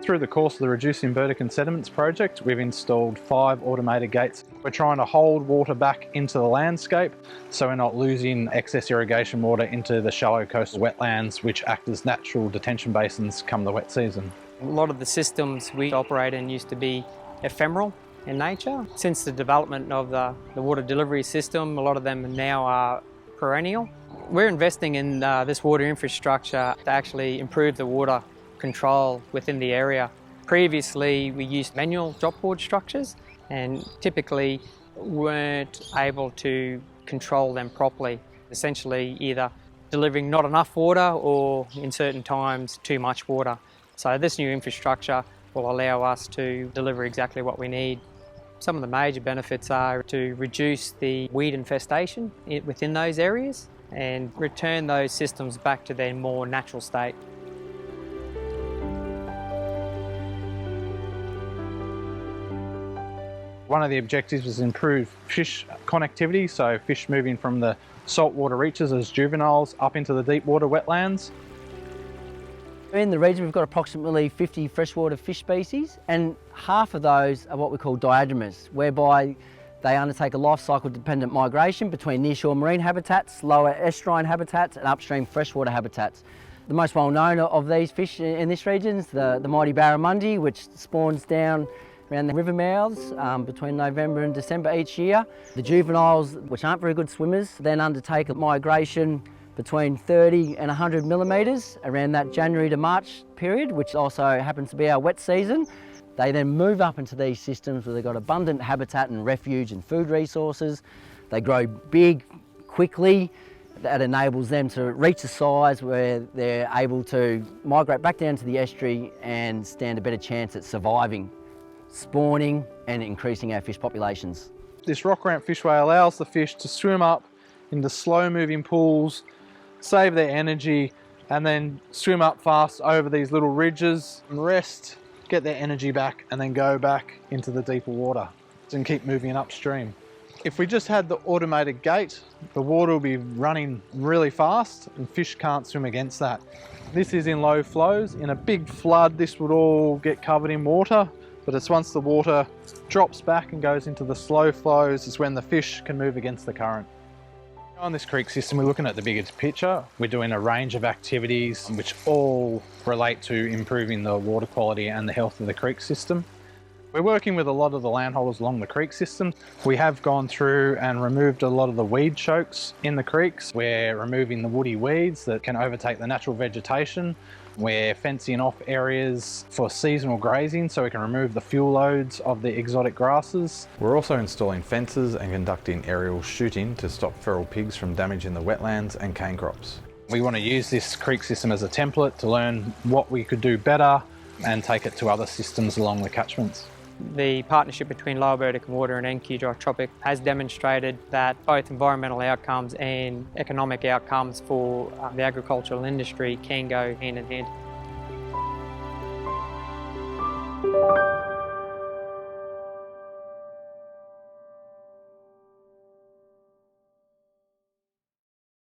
Through the course of the Reducing Burdekin Sediments project, we've installed 5 automated gates. We're trying to hold water back into the landscape so we're not losing excess irrigation water into the shallow coastal wetlands, which act as natural detention basins come the wet season. A lot of the systems we operate in used to be ephemeral in nature. Since the development of the water delivery system, a lot of them now are perennial. We're investing in this water infrastructure to actually improve the water control within the area. Previously, we used manual drop board structures and typically weren't able to control them properly. Essentially, either delivering not enough water or in certain times too much water. So this new infrastructure will allow us to deliver exactly what we need. Some of the major benefits are to reduce the weed infestation within those areas and return those systems back to their more natural state. One of the objectives was improve fish connectivity, so fish moving from the saltwater reaches as juveniles up into the deep water wetlands. In the region we've got approximately 50 freshwater fish species, and half of those are what we call diadromous, whereby they undertake a life cycle dependent migration between nearshore marine habitats, lower estuarine habitats and upstream freshwater habitats. The most well known of these fish in this region is the mighty barramundi, which spawns down around the river mouths between November and December each year. The juveniles, which aren't very good swimmers, then undertake a migration between 30 and 100 millimetres around that January to March period, which also happens to be our wet season. They then move up into these systems where they've got abundant habitat and refuge and food resources. They grow big, quickly. That enables them to reach a size where they're able to migrate back down to the estuary and stand a better chance at surviving, spawning and increasing our fish populations. This rock ramp fishway allows the fish to swim up into slow moving pools, save their energy, and then swim up fast over these little ridges, rest, get their energy back, and then go back into the deeper water and keep moving upstream. If we just had the automated gate, the water will be running really fast and fish can't swim against that. This is in low flows. In a big flood, this would all get covered in water, but it's once the water drops back and goes into the slow flows is when the fish can move against the current. On this creek system, we're looking at the bigger picture. We're doing a range of activities which all relate to improving the water quality and the health of the creek system. We're working with a lot of the landholders along the creek system. We have gone through and removed a lot of the weed chokes in the creeks. We're removing the woody weeds that can overtake the natural vegetation. We're fencing off areas for seasonal grazing so we can remove the fuel loads of the exotic grasses. We're also installing fences and conducting aerial shooting to stop feral pigs from damaging the wetlands and cane crops. We want to use this creek system as a template to learn what we could do better and take it to other systems along the catchments. The partnership between Lower Burdekin Water and NQ Dry Tropics has demonstrated that both environmental outcomes and economic outcomes for the agricultural industry can go hand in hand.